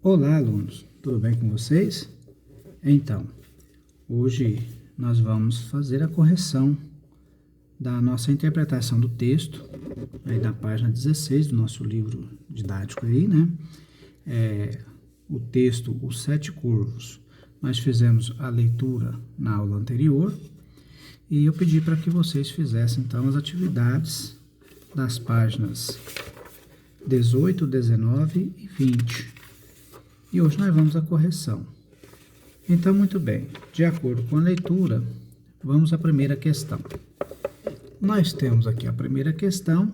Olá, alunos, tudo bem com vocês? Então, hoje nós vamos fazer a correção da nossa interpretação do texto, aí da página 16 do nosso livro didático aí, né? O texto Os Sete Corvos. Nós fizemos a leitura na aula anterior e eu pedi para que vocês fizessem, então, as atividades das páginas 18, 19 e 20. E hoje nós vamos à correção. Então, muito bem, de acordo com a leitura, vamos à primeira questão. Nós temos aqui a primeira questão,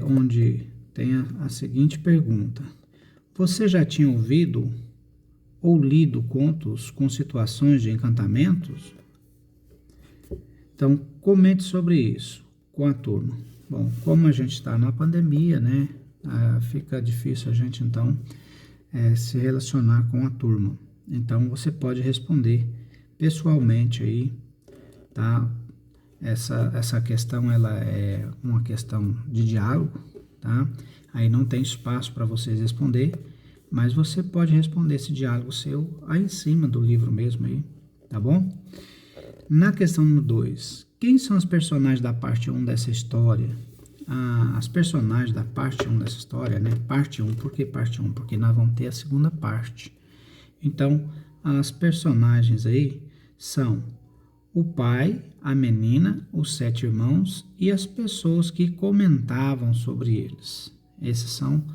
onde tem a seguinte pergunta. Você já tinha ouvido ou lido contos com situações de encantamentos? Então, comente sobre isso com a turma. Bom, como a gente está na pandemia, né, fica difícil a gente, então, se relacionar com a turma. Então, você pode responder pessoalmente aí, tá? Essa questão, ela é uma questão de diálogo, tá? Aí não tem espaço para vocês responder, mas você pode responder esse diálogo seu aí em cima do livro mesmo aí, tá bom? Na questão número 2, quem são os personagens da parte 1 dessa história? As personagens da parte 1 dessa história, né? Parte 1, por que parte 1? Porque nós vamos ter a segunda parte. Então, as personagens aí são o pai, a menina, os 7 irmãos e as pessoas que comentavam sobre eles. Esses são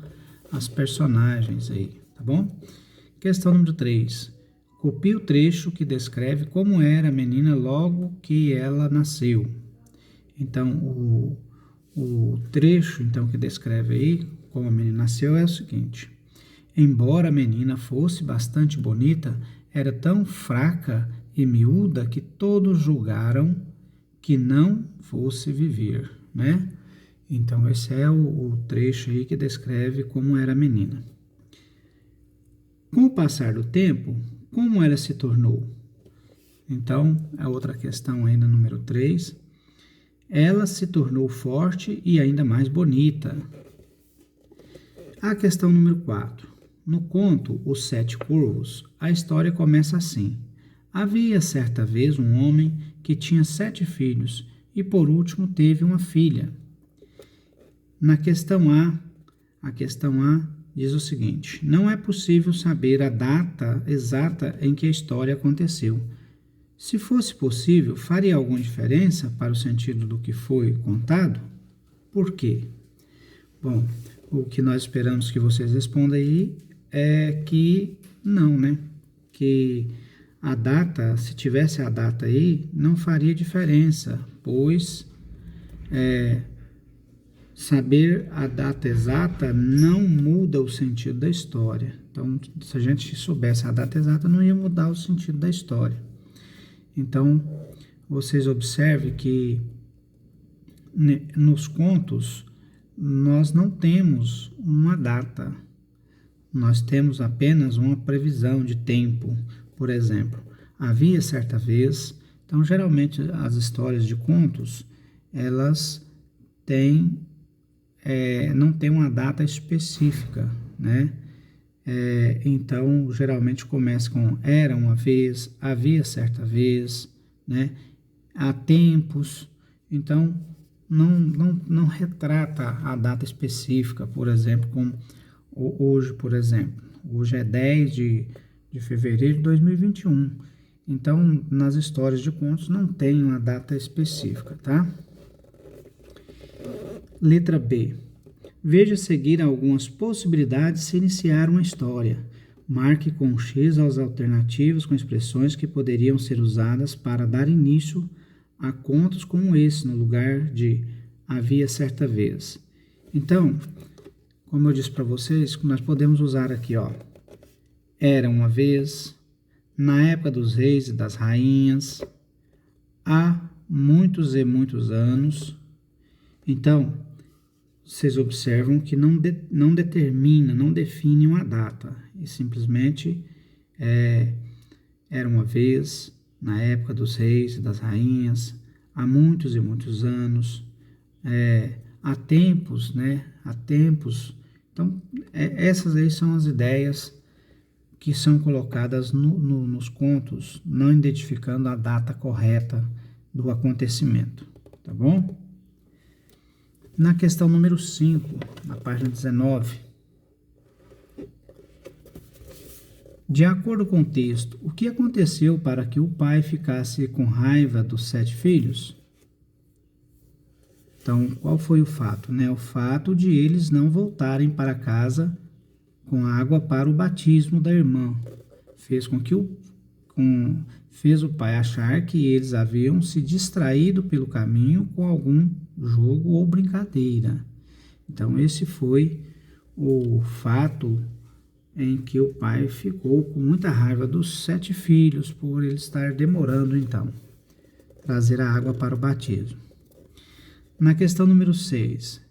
as personagens aí, tá bom? Questão número 3. Copie o trecho que descreve como era a menina logo que ela nasceu. Então, o trecho então, que descreve aí como a menina nasceu é o seguinte. Embora a menina fosse bastante bonita, era tão fraca e miúda que todos julgaram que não fosse viver, né? Então, esse é o trecho aí que descreve como era a menina. Com o passar do tempo, como ela se tornou? Então, a outra questão ainda, número 3. Ela se tornou forte e ainda mais bonita. A questão número 4. No conto Os Sete Corvos, a história começa assim. Havia certa vez um homem que tinha 7 filhos e por último teve uma filha. Na questão A diz o seguinte. Não é possível saber a data exata em que a história aconteceu. Se fosse possível, faria alguma diferença para o sentido do que foi contado? Por quê? Bom, o que nós esperamos que vocês respondam aí é que não, né? Que a data, se tivesse a data aí, não faria diferença, pois saber a data exata não muda o sentido da história. Então, se a gente soubesse a data exata, não ia mudar o sentido da história. Então, vocês observem que nos contos nós não temos uma data, nós temos apenas uma previsão de tempo. Por exemplo, havia certa vez. Então, geralmente as histórias de contos elas não têm uma data específica, né? Então, geralmente começa com era uma vez, havia certa vez, né? Há tempos. Então, não retrata a data específica, por exemplo, como hoje, por exemplo. Hoje é 10 de fevereiro de 2021. Então, nas histórias de contos não tem uma data específica, tá? Letra B. Veja a seguir algumas possibilidades de se iniciar uma história. Marque com X as alternativas com expressões que poderiam ser usadas para dar início a contos como esse, no lugar de havia certa vez. Então, como eu disse para vocês, nós podemos usar aqui, ó. Era uma vez, na época dos reis e das rainhas, há muitos e muitos anos. Então, vocês observam que não determina, não define uma data, e simplesmente era uma vez, na época dos reis e das rainhas, há muitos e muitos anos, há tempos, né? Há tempos Então, essas aí são as ideias que são colocadas nos contos, não identificando a data correta do acontecimento, tá bom? Na questão número 5, na página 19, de acordo com o texto, o que aconteceu para que o pai ficasse com raiva dos 7 filhos? Então, qual foi o fato? O fato de eles não voltarem para casa com água para o batismo da irmã. Fez com que fez o pai achar que eles haviam se distraído pelo caminho com algum jogo ou brincadeira. Então, esse foi o fato em que o pai ficou com muita raiva dos 7 filhos por ele estar demorando, então, trazer a água para o batismo. Na questão número 6,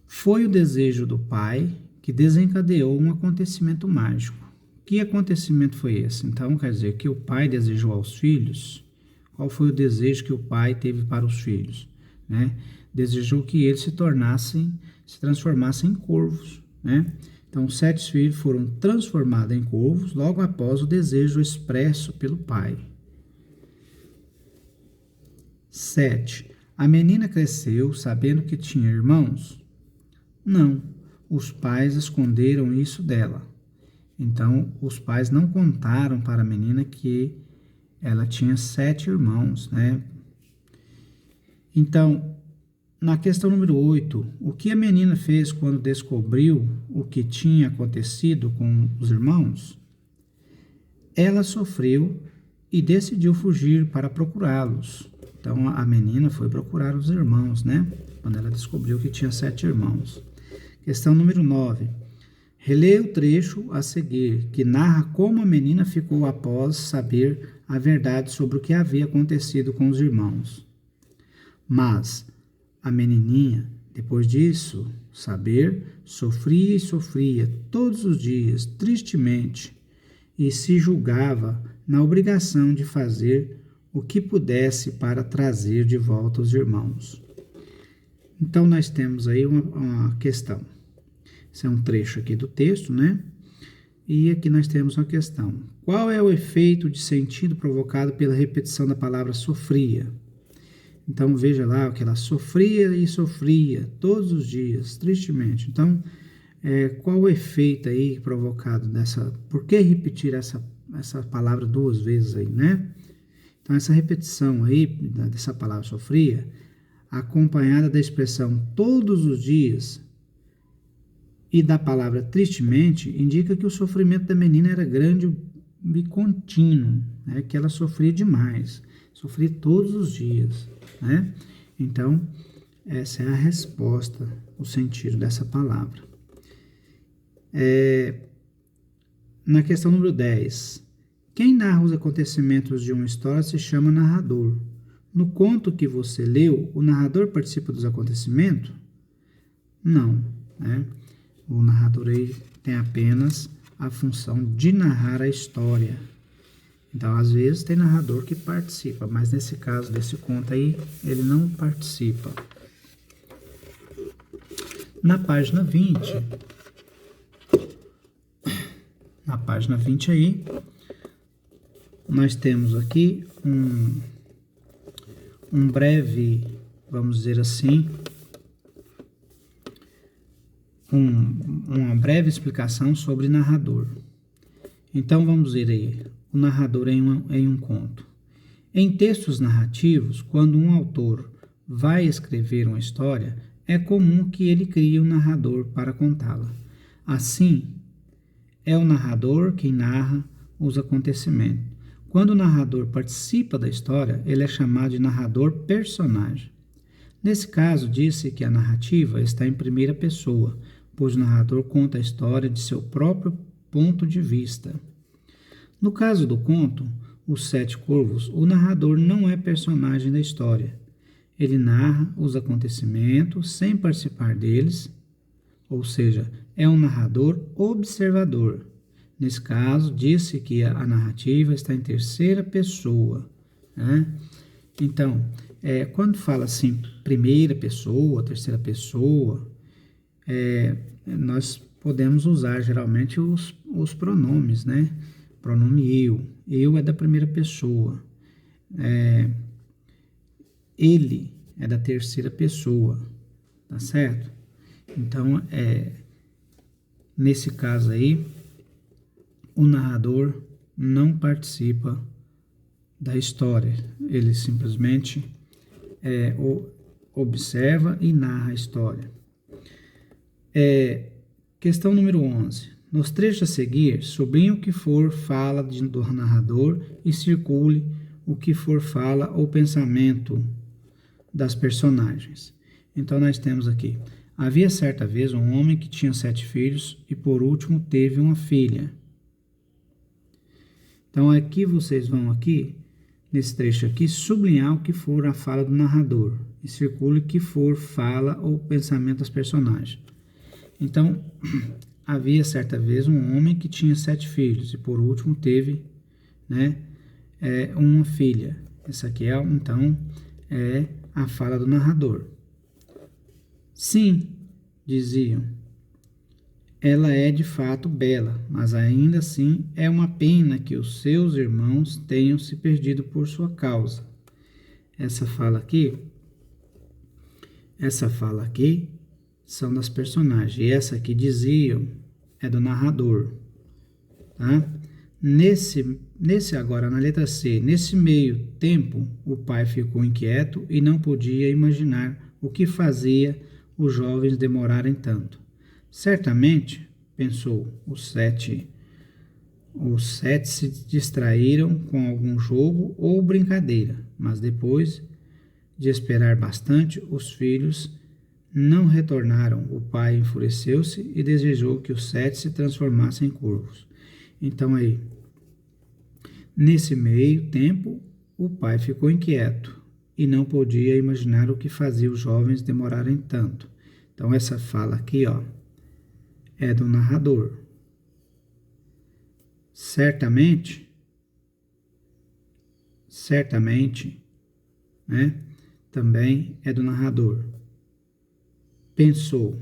foi o desejo do pai que desencadeou um acontecimento mágico. Que acontecimento foi esse? Então, quer dizer, que o pai desejou aos filhos. Qual foi o desejo que o pai teve para os filhos? Desejou que eles se transformassem em corvos. Então, os 7 filhos foram transformados em corvos logo após o desejo expresso pelo pai. 7. A menina cresceu sabendo que tinha irmãos? Não, os pais esconderam isso dela. Então, os pais não contaram para a menina que ela tinha 7 irmãos, Então, na questão número 8, o que a menina fez quando descobriu o que tinha acontecido com os irmãos? Ela sofreu e decidiu fugir para procurá-los. Então, a menina foi procurar os irmãos, quando ela descobriu que tinha 7 irmãos. Questão número 9. Releia o trecho a seguir, que narra como a menina ficou após saber a verdade sobre o que havia acontecido com os irmãos. Mas a menininha, depois disso, sofria e sofria todos os dias, tristemente, e se julgava na obrigação de fazer o que pudesse para trazer de volta os irmãos. Então, nós temos aí uma questão. Esse é um trecho aqui do texto, E aqui nós temos uma questão. Qual é o efeito de sentido provocado pela repetição da palavra sofria? Então, veja lá que ela sofria e sofria todos os dias, tristemente. Então, qual o efeito aí provocado dessa... Por que repetir essa palavra 2 vezes aí, Então, essa repetição aí dessa palavra sofria, acompanhada da expressão todos os dias e da palavra tristemente, indica que o sofrimento da menina era grande e contínuo, que ela sofria demais, sofria todos os dias, Então, essa é a resposta, o sentido dessa palavra. Na questão número 10, quem narra os acontecimentos de uma história se chama narrador. No conto que você leu, o narrador participa dos acontecimentos? Não, O narrador aí tem apenas a função de narrar a história. Então, às vezes, tem narrador que participa, mas nesse caso desse conto aí, ele não participa. Na página 20, aí, nós temos aqui um breve, vamos dizer assim, uma breve explicação sobre narrador. Então, vamos ver aí, o narrador em um conto. Em textos narrativos, quando um autor vai escrever uma história, é comum que ele crie um narrador para contá-la. Assim, é o narrador quem narra os acontecimentos. Quando o narrador participa da história, ele é chamado de narrador personagem. Nesse caso, disse que a narrativa está em primeira pessoa, pois o narrador conta a história de seu próprio ponto de vista. No caso do conto, Os 7 Corvos, o narrador não é personagem da história. Ele narra os acontecimentos sem participar deles, ou seja, é um narrador observador. Nesse caso, disse que a narrativa está em terceira pessoa. Então, quando fala assim, primeira pessoa, terceira pessoa, nós podemos usar geralmente os pronomes, né? Pronome eu. Eu é da primeira pessoa. Ele é da terceira pessoa, tá certo? Então, nesse caso aí, o narrador não participa da história. Ele simplesmente observa e narra a história. Questão número 11. Nos trechos a seguir, sublinhe o que for fala do narrador e circule o que for fala ou pensamento das personagens. Então, nós temos aqui: havia certa vez um homem que tinha 7 filhos e, por último, teve uma filha. Então, aqui vocês vão aqui, nesse trecho aqui, sublinhar o que for a fala do narrador e circule o que for fala ou pensamento das personagens. Então, havia certa vez um homem que tinha 7 filhos e, por último, teve, uma filha. Essa aqui então é a fala do narrador. Sim, diziam, ela é de fato bela, mas ainda assim é uma pena que os seus irmãos tenham se perdido por sua causa. Essa fala aqui são das personagens. E essa aqui diziam é do narrador, tá? Nesse agora, na letra C, nesse meio tempo, o pai ficou inquieto e não podia imaginar o que fazia os jovens demorarem tanto. Certamente, pensou, os sete se distraíram com algum jogo ou brincadeira, mas depois de esperar bastante, os filhos não retornaram. O pai enfureceu-se e desejou que os 7 se transformassem em corvos. Então aí, nesse meio tempo, o pai ficou inquieto e não podia imaginar o que fazia os jovens demorarem tanto. Então essa fala aqui, é do narrador. Certamente, também é do narrador. Pensou,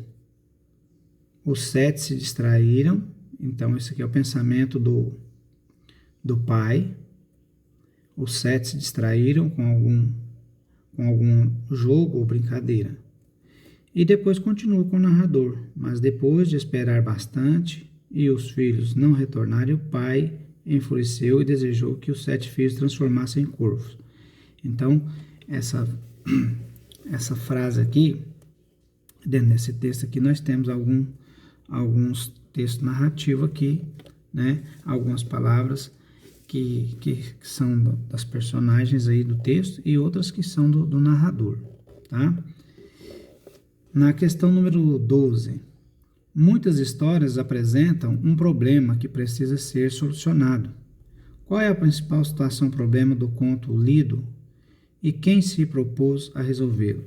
os 7 se distraíram. Então esse aqui é o pensamento do pai. Os 7 se distraíram com algum jogo ou brincadeira. E depois continua com o narrador. Mas depois de esperar bastante e os filhos não retornarem, o pai enfureceu e desejou que os 7 filhos transformassem em corvos. Então, essa frase aqui, dentro desse texto aqui, nós temos alguns textos narrativos aqui, algumas palavras que são das personagens aí do texto e outras que são do narrador, tá? Na questão número 12, muitas histórias apresentam um problema que precisa ser solucionado. Qual é a principal situação, problema do conto lido e quem se propôs a resolvê-lo?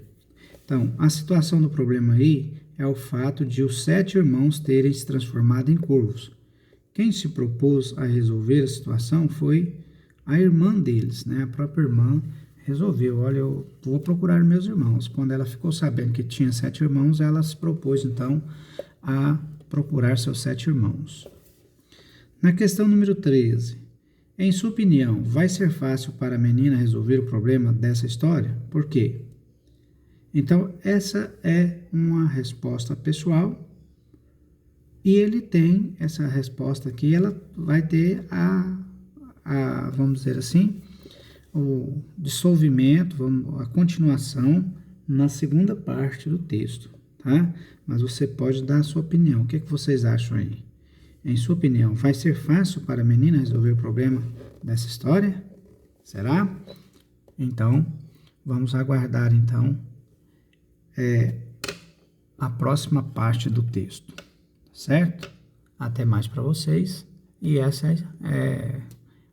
Então, a situação do problema aí é o fato de os 7 irmãos terem se transformado em corvos. Quem se propôs a resolver a situação foi a irmã deles, a própria irmã resolveu, olha, eu vou procurar meus irmãos. Quando ela ficou sabendo que tinha 7 irmãos, ela se propôs, então, a procurar seus 7 irmãos. Na questão número 13, em sua opinião, vai ser fácil para a menina resolver o problema dessa história? Por quê? Então, essa é uma resposta pessoal e ele tem essa resposta aqui, ela vai ter vamos dizer assim, o dissolvimento, a continuação na segunda parte do texto, tá? Mas você pode dar a sua opinião. O que vocês acham aí? Em sua opinião, vai ser fácil para a menina resolver o problema dessa história? Será? Então, vamos aguardar então a próxima parte do texto, certo? Até mais para vocês. E essa é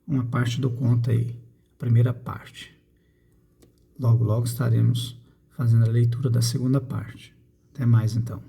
uma parte do conto aí, a primeira parte. Logo, logo estaremos fazendo a leitura da segunda parte. Até mais então.